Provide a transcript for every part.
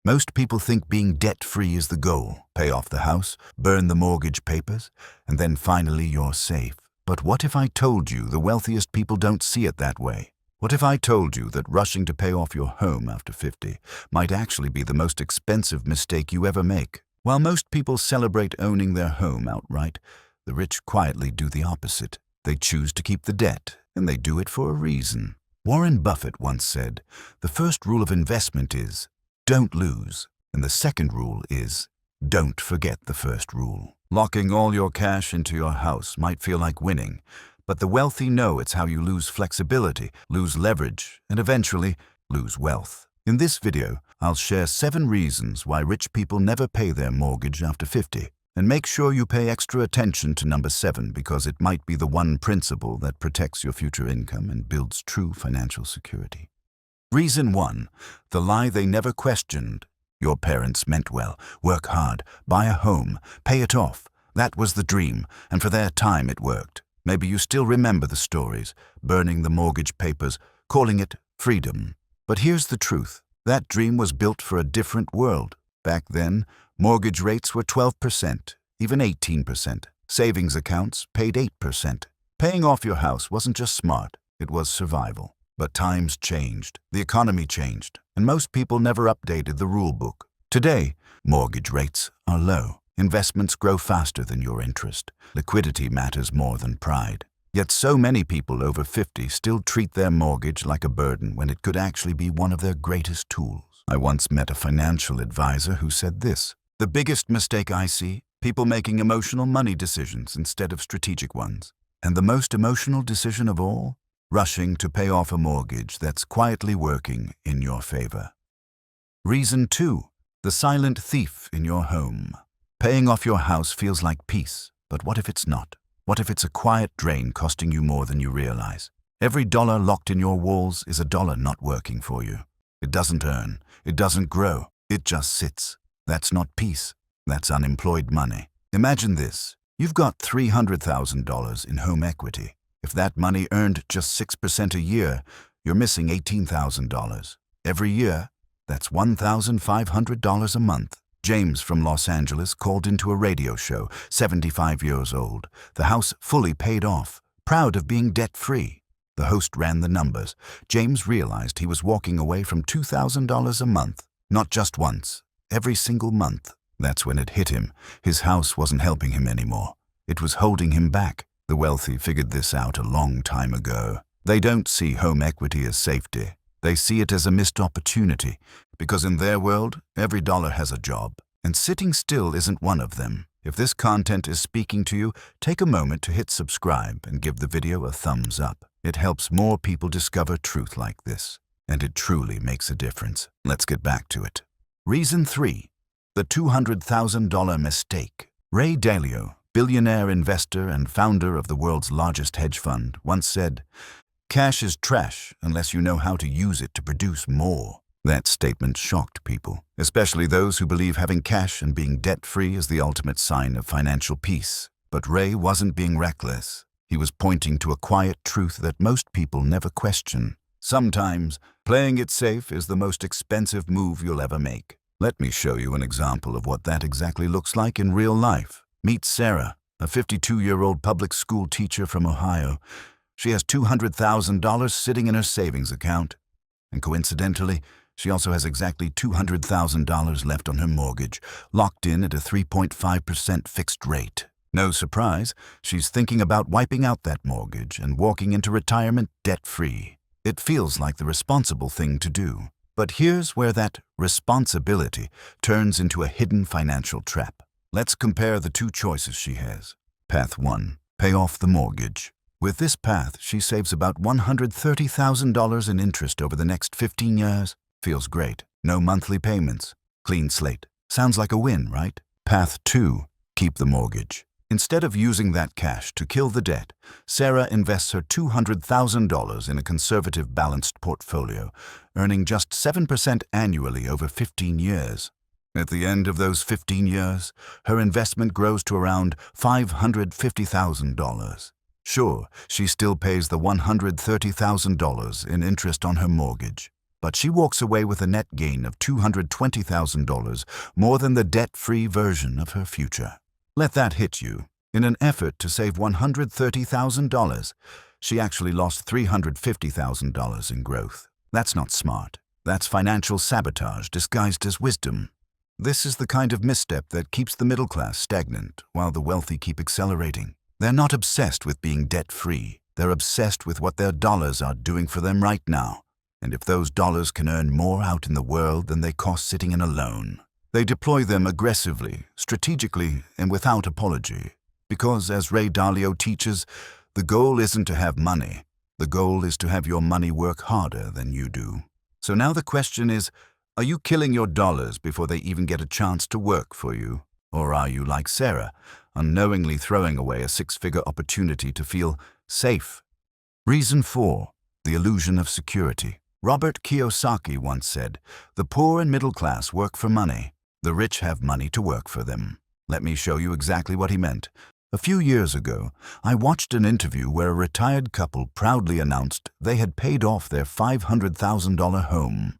Most people think being debt-free is the goal. Pay off the house, burn the mortgage papers, and then finally you're safe. But what if I told you the wealthiest people don't see it that way? What if I told you that rushing to pay off your home after 50 might actually be the most expensive mistake you ever make? While most people celebrate owning their home outright, the rich quietly do the opposite. They choose to keep the debt, and they do it for a reason. Warren Buffett once said, "The first rule of investment is, don't lose, and the second rule is, don't forget the first rule." Locking all your cash into your house might feel like winning, but the wealthy know it's how you lose flexibility, lose leverage, and eventually lose wealth. In this video, I'll share 7 reasons why rich people never pay their mortgage after 50. And make sure you pay extra attention to number 7 because it might be the one principle that protects your future income and builds true financial security. Reason 1. The lie they never questioned. Your parents meant well. Work hard, buy a home, pay it off. That was the dream, and for their time it worked. Maybe you still remember the stories, burning the mortgage papers, calling it freedom. But here's the truth. That dream was built for a different world. Back then, mortgage rates were 12%, even 18%. Savings accounts paid 8%. Paying off your house wasn't just smart, it was survival. But times changed, the economy changed, and most people never updated the rule book. Today, mortgage rates are low. Investments grow faster than your interest. Liquidity matters more than pride. Yet so many people over 50 still treat their mortgage like a burden when it could actually be one of their greatest tools. I once met a financial advisor who said this: "The biggest mistake I see, people making emotional money decisions instead of strategic ones. And the most emotional decision of all? Rushing to pay off a mortgage that's quietly working in your favor." Reason 2. The silent thief in your home. Paying off your house feels like peace, but what if it's not? What if it's a quiet drain costing you more than you realize? Every dollar locked in your walls is a dollar not working for you. It doesn't earn, it doesn't grow, it just sits. That's not peace, that's unemployed money. Imagine this: you've got $300,000 in home equity. If that money earned just 6% a year, you're missing $18,000. Every year, that's $1,500 a month. James from Los Angeles called into a radio show, 75 years old, the house fully paid off, proud of being debt-free. The host ran the numbers. James realized he was walking away from $2,000 a month, not just once, every single month. That's when it hit him. His house wasn't helping him anymore. It was holding him back. The wealthy figured this out a long time ago. They don't see home equity as safety. They see it as a missed opportunity, because in their world, every dollar has a job, and sitting still isn't one of them. If this content is speaking to you, take a moment to hit subscribe and give the video a thumbs up. It helps more people discover truth like this, and it truly makes a difference. Let's get back to it. Reason 3. The $200,000 mistake. Ray Dalio, billionaire investor and founder of the world's largest hedge fund, once said, "Cash is trash unless you know how to use it to produce more." That statement shocked people, especially those who believe having cash and being debt-free is the ultimate sign of financial peace. But Ray wasn't being reckless. He was pointing to a quiet truth that most people never question. Sometimes, playing it safe is the most expensive move you'll ever make. Let me show you an example of what that exactly looks like in real life. Meet Sarah, a 52-year-old public school teacher from Ohio. She has $200,000 sitting in her savings account. And coincidentally, she also has exactly $200,000 left on her mortgage, locked in at a 3.5% fixed rate. No surprise, she's thinking about wiping out that mortgage and walking into retirement debt-free. It feels like the responsible thing to do. But here's where that responsibility turns into a hidden financial trap. Let's compare the 2 choices she has. Path 1. Pay off the mortgage. With this path, she saves about $130,000 in interest over the next 15 years. Feels great. No monthly payments. Clean slate. Sounds like a win, right? Path 2. Keep the mortgage. Instead of using that cash to kill the debt, Sarah invests her $200,000 in a conservative balanced portfolio, earning just 7% annually over 15 years. At the end of those 15 years, her investment grows to around $550,000. Sure, she still pays the $130,000 in interest on her mortgage, but she walks away with a net gain of $220,000, more than the debt-free version of her future. Let that hit you. In an effort to save $130,000, she actually lost $350,000 in growth. That's not smart. That's financial sabotage disguised as wisdom. This is the kind of misstep that keeps the middle class stagnant while the wealthy keep accelerating. They're not obsessed with being debt-free. They're obsessed with what their dollars are doing for them right now. And if those dollars can earn more out in the world than they cost sitting in a loan, they deploy them aggressively, strategically, and without apology. Because, as Ray Dalio teaches, the goal isn't to have money. The goal is to have your money work harder than you do. So now the question is, are you killing your dollars before they even get a chance to work for you? Or are you like Sarah, unknowingly throwing away a six-figure opportunity to feel safe? Reason 4. The illusion of security. Robert Kiyosaki once said, "The poor and middle class work for money. The rich have money to work for them." Let me show you exactly what he meant. A few years ago, I watched an interview where a retired couple proudly announced they had paid off their $500,000 home.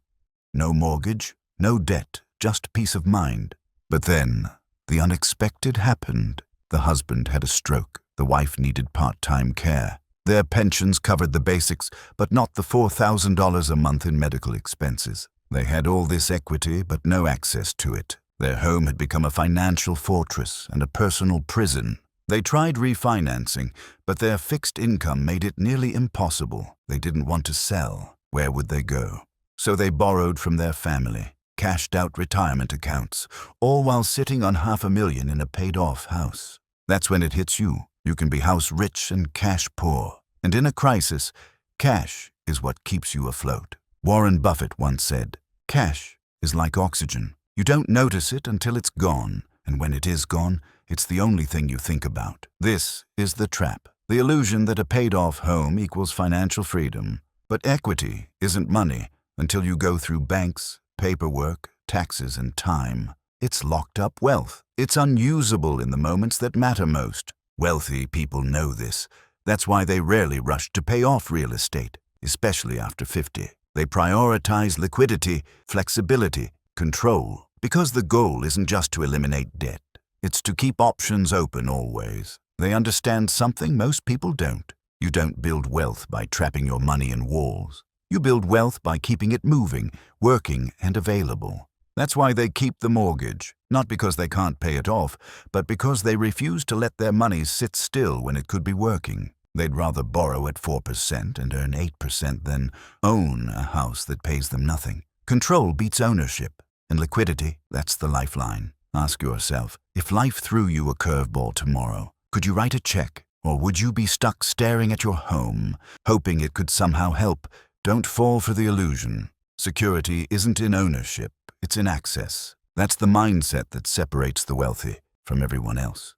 No mortgage, no debt, just peace of mind. But then, the unexpected happened. The husband had a stroke. The wife needed part-time care. Their pensions covered the basics, but not the $4,000 a month in medical expenses. They had all this equity, but no access to it. Their home had become a financial fortress and a personal prison. They tried refinancing, but their fixed income made it nearly impossible. They didn't want to sell. Where would they go? So they borrowed from their family, cashed out retirement accounts, all while sitting on $500,000 in a paid-off house. That's when it hits you. You can be house rich and cash poor. And in a crisis, cash is what keeps you afloat. Warren Buffett once said, "Cash is like oxygen. You don't notice it until it's gone, and when it is gone, it's the only thing you think about." This is the trap. The illusion that a paid-off home equals financial freedom. But equity isn't money until you go through banks, paperwork, taxes, and time. It's locked-up wealth. It's unusable in the moments that matter most. Wealthy people know this. That's why they rarely rush to pay off real estate, especially after 50. They prioritize liquidity, flexibility, control, because the goal isn't just to eliminate debt. It's to keep options open always. They understand something most people don't. You don't build wealth by trapping your money in walls. You build wealth by keeping it moving, working, and available. That's why they keep the mortgage, not because they can't pay it off, but because they refuse to let their money sit still when it could be working. They'd rather borrow at 4% and earn 8% than own a house that pays them nothing. Control beats ownership, and liquidity, that's the lifeline. Ask yourself, if life threw you a curveball tomorrow, could you write a check, or would you be stuck staring at your home, hoping it could somehow help? Don't fall for the illusion. Security isn't in ownership, it's in access. That's the mindset that separates the wealthy from everyone else.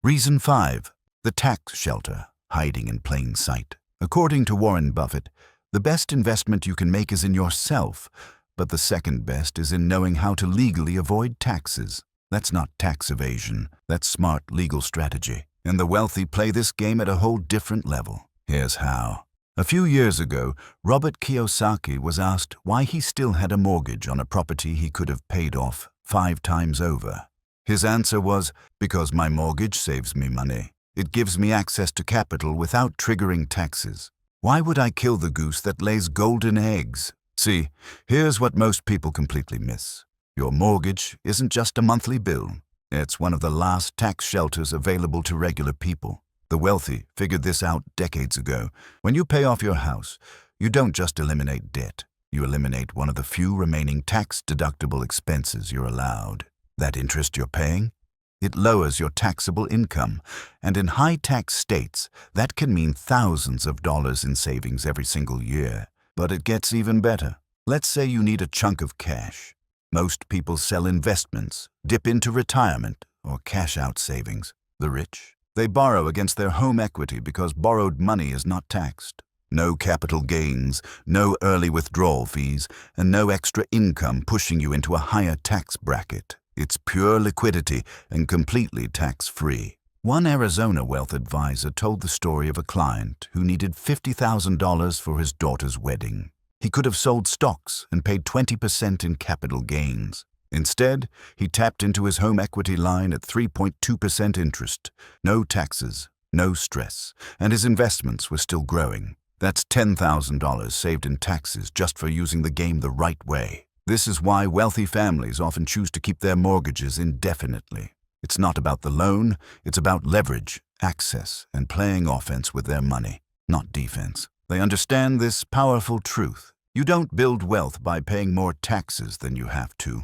Reason 5. The tax shelter, hiding in plain sight. According to Warren Buffett, the best investment you can make is in yourself, but the second best is in knowing how to legally avoid taxes. That's not tax evasion, that's smart legal strategy. And the wealthy play this game at a whole different level. Here's how. A few years ago, Robert Kiyosaki was asked why he still had a mortgage on a property he could have paid off 5 times over. His answer was, "Because my mortgage saves me money. It gives me access to capital without triggering taxes. Why would I kill the goose that lays golden eggs?" See, here's what most people completely miss. Your mortgage isn't just a monthly bill. It's one of the last tax shelters available to regular people. The wealthy figured this out decades ago. When you pay off your house, you don't just eliminate debt. You eliminate one of the few remaining tax-deductible expenses you're allowed. That interest you're paying? It lowers your taxable income, and in high-tax states, that can mean thousands of dollars in savings every single year. But it gets even better. Let's say you need a chunk of cash. Most people sell investments, dip into retirement, or cash out savings. The rich? They borrow against their home equity because borrowed money is not taxed. No capital gains, no early withdrawal fees, and no extra income pushing you into a higher tax bracket. It's pure liquidity and completely tax-free. One Arizona wealth advisor told the story of a client who needed $50,000 for his daughter's wedding. He could have sold stocks and paid 20% in capital gains. Instead, he tapped into his home equity line at 3.2% interest. No taxes, no stress, and his investments were still growing. That's $10,000 saved in taxes just for using the game the right way. This is why wealthy families often choose to keep their mortgages indefinitely. It's not about the loan, it's about leverage, access, and playing offense with their money, not defense. They understand this powerful truth. You don't build wealth by paying more taxes than you have to.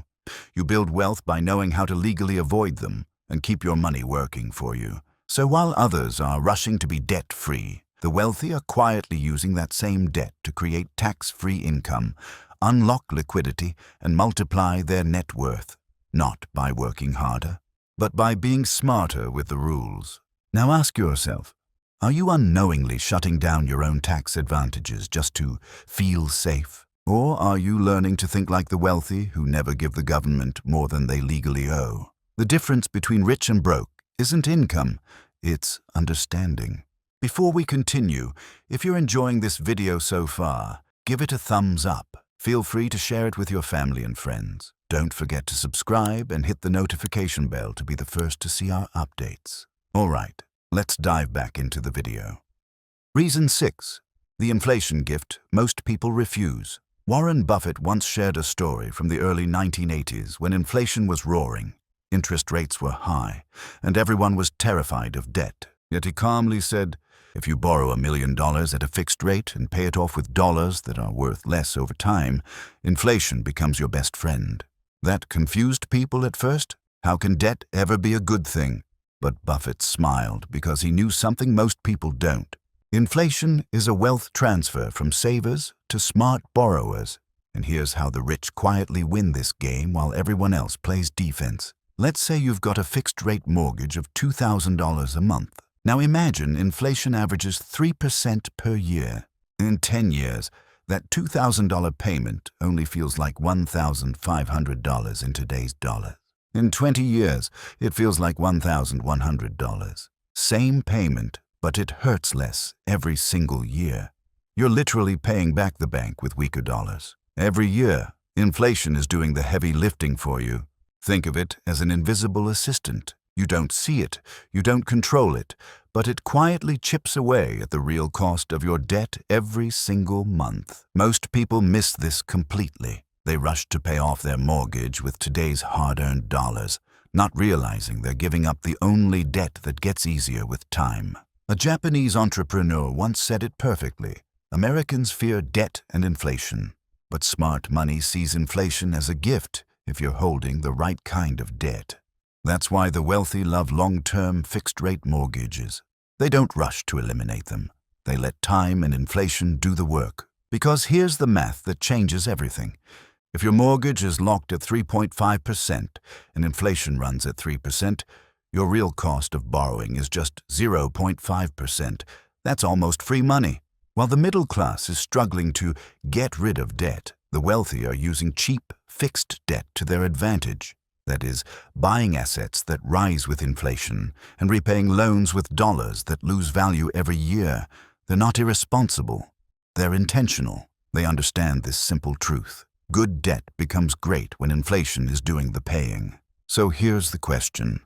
You build wealth by knowing how to legally avoid them and keep your money working for you. So while others are rushing to be debt-free, the wealthy are quietly using that same debt to create tax-free income, unlock liquidity, and multiply their net worth, not by working harder, but by being smarter with the rules. Now ask yourself, are you unknowingly shutting down your own tax advantages just to feel safe? Or are you learning to think like the wealthy who never give the government more than they legally owe? The difference between rich and broke isn't income, it's understanding. Before we continue, if you're enjoying this video so far, give it a thumbs up. Feel free to share it with your family and friends. Don't forget to subscribe and hit the notification bell to be the first to see our updates. All right, let's dive back into the video. Reason 6. The inflation gift most people refuse. Warren Buffett once shared a story from the early 1980s when inflation was roaring. Interest rates were high, and everyone was terrified of debt. Yet he calmly said, if you borrow $1 million at a fixed rate and pay it off with dollars that are worth less over time, inflation becomes your best friend. That confused people at first. How can debt ever be a good thing? But Buffett smiled because he knew something most people don't. Inflation is a wealth transfer from savers to smart borrowers. And here's how the rich quietly win this game while everyone else plays defense. Let's say you've got a fixed-rate mortgage of $2,000 a month. Now imagine inflation averages 3% per year. In 10 years, that $2,000 payment only feels like $1,500 in today's dollars. In 20 years, it feels like $1,100. Same payment, but it hurts less every single year. You're literally paying back the bank with weaker dollars. Every year, inflation is doing the heavy lifting for you. Think of it as an invisible assistant. You don't see it, you don't control it, but it quietly chips away at the real cost of your debt every single month. Most people miss this completely. They rush to pay off their mortgage with today's hard-earned dollars, not realizing they're giving up the only debt that gets easier with time. A Japanese entrepreneur once said it perfectly. Americans fear debt and inflation, but smart money sees inflation as a gift if you're holding the right kind of debt. That's why the wealthy love long-term fixed-rate mortgages. They don't rush to eliminate them. They let time and inflation do the work. Because here's the math that changes everything. If your mortgage is locked at 3.5% and inflation runs at 3%, your real cost of borrowing is just 0.5%. That's almost free money. While the middle class is struggling to get rid of debt, the wealthy are using cheap, fixed debt to their advantage. That is, buying assets that rise with inflation and repaying loans with dollars that lose value every year. They're not irresponsible. They're intentional. They understand this simple truth. Good debt becomes great when inflation is doing the paying. So here's the question.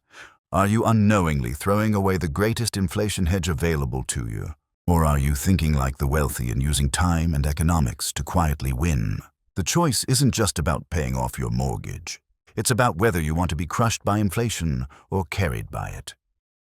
Are you unknowingly throwing away the greatest inflation hedge available to you? Or are you thinking like the wealthy and using time and economics to quietly win? The choice isn't just about paying off your mortgage. It's about whether you want to be crushed by inflation or carried by it.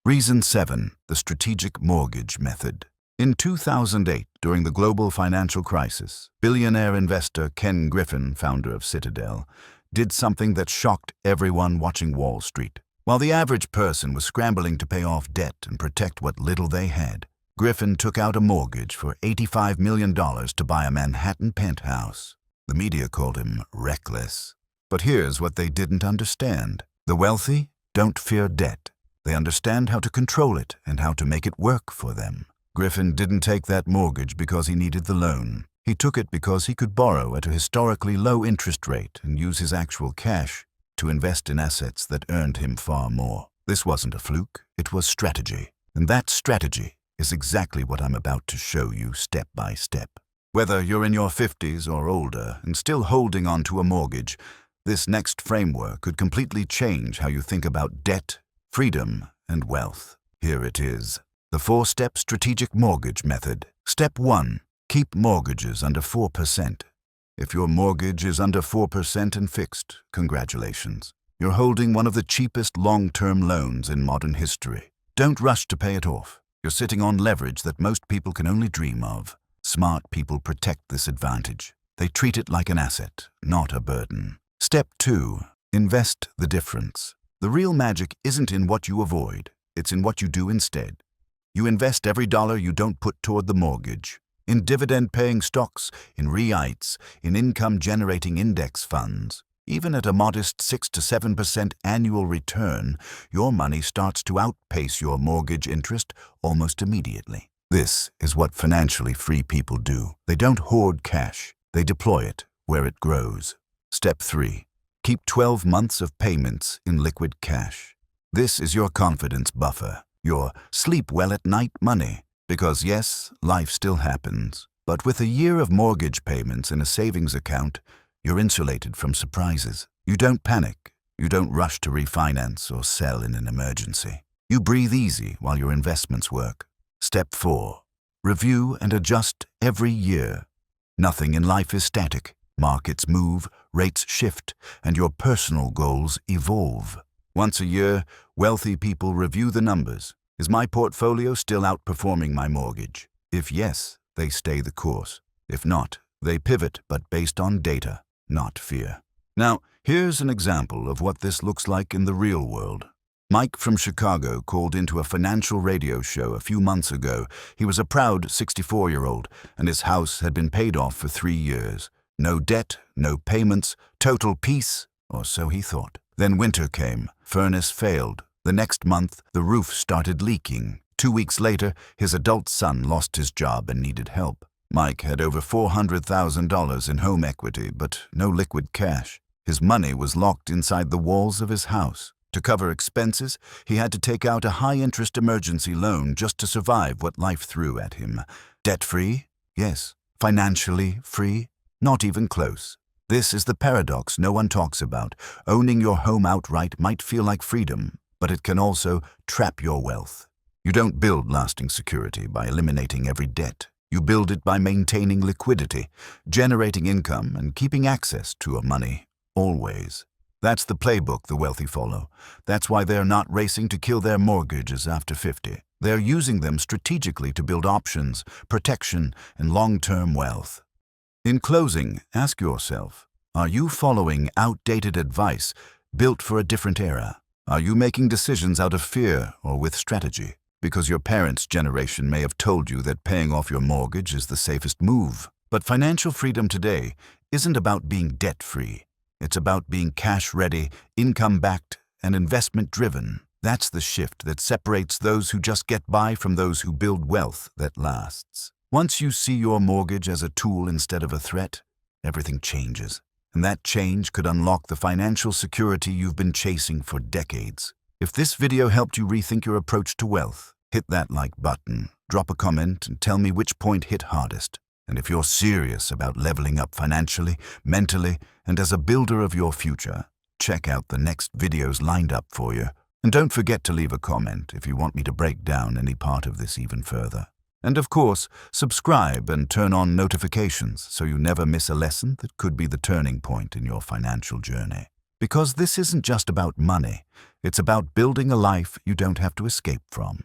Reason 7. The strategic mortgage method. In 2008, during the global financial crisis, billionaire investor Ken Griffin, founder of Citadel, did something that shocked everyone watching Wall Street. While the average person was scrambling to pay off debt and protect what little they had, Griffin took out a mortgage for $85 million to buy a Manhattan penthouse. The media called him reckless. But here's what they didn't understand. The wealthy don't fear debt. They understand how to control it and how to make it work for them. Griffin didn't take that mortgage because he needed the loan. He took it because he could borrow at a historically low interest rate and use his actual cash to invest in assets that earned him far more. This wasn't a fluke, it was strategy. And that strategy is exactly what I'm about to show you step by step. Whether you're in your 50s or older and still holding on to a mortgage, this next framework could completely change how you think about debt, freedom, and wealth. Here it is. The 4-step strategic mortgage method. Step 1. Keep mortgages under 4%. If your mortgage is under 4% and fixed, congratulations. You're holding one of the cheapest long-term loans in modern history. Don't rush to pay it off. You're sitting on leverage that most people can only dream of. Smart people protect this advantage. They treat it like an asset, not a burden. Step 2. Invest the difference. The real magic isn't in what you avoid, it's in what you do instead. You invest every dollar you don't put toward the mortgage. In dividend-paying stocks, in REITs, in income-generating index funds. Even at a modest 6 to 7% annual return, your money starts to outpace your mortgage interest almost immediately. This is what financially free people do. They don't hoard cash. They deploy it where it grows. Step 3. Keep 12 months of payments in liquid cash. This is your confidence buffer, your sleep well at night money. Because yes, life still happens. But with a year of mortgage payments in a savings account, you're insulated from surprises. You don't panic. You don't rush to refinance or sell in an emergency. You breathe easy while your investments work. Step 4. Review and adjust every year. Nothing in life is static. Markets move, rates shift, and your personal goals evolve. Once a year, wealthy people review the numbers. Is my portfolio still outperforming my mortgage? If yes, they stay the course. If not, they pivot, but based on data, not fear. Now, here's an example of what this looks like in the real world. Mike from Chicago called into a financial radio show a few months ago. He was a proud 64-year-old, and his house had been paid off for 3 years. No debt, no payments, total peace, or so he thought. Then winter came. Furnace failed. The next month, the roof started leaking. 2 weeks later, his adult son lost his job and needed help. Mike had over $400,000 in home equity, but no liquid cash. His money was locked inside the walls of his house. To cover expenses, he had to take out a high-interest emergency loan just to survive what life threw at him. Debt-free? Yes. Financially free? Not even close. This is the paradox no one talks about. Owning your home outright might feel like freedom, but it can also trap your wealth. You don't build lasting security by eliminating every debt. You build it by maintaining liquidity, generating income, and keeping access to money, always. That's the playbook the wealthy follow. That's why they're not racing to kill their mortgages after 50. They're using them strategically to build options, protection, and long-term wealth. In closing, ask yourself, are you following outdated advice built for a different era? Are you making decisions out of fear or with strategy? Because your parents' generation may have told you that paying off your mortgage is the safest move. But financial freedom today isn't about being debt-free. It's about being cash-ready, income-backed, and investment-driven. That's the shift that separates those who just get by from those who build wealth that lasts. Once you see your mortgage as a tool instead of a threat, everything changes. And that change could unlock the financial security you've been chasing for decades. If this video helped you rethink your approach to wealth, hit that like button, drop a comment, and tell me which point hit hardest. And if you're serious about leveling up financially, mentally, and as a builder of your future, check out the next videos lined up for you. And don't forget to leave a comment if you want me to break down any part of this even further. And of course, subscribe and turn on notifications so you never miss a lesson that could be the turning point in your financial journey. Because this isn't just about money, it's about building a life you don't have to escape from.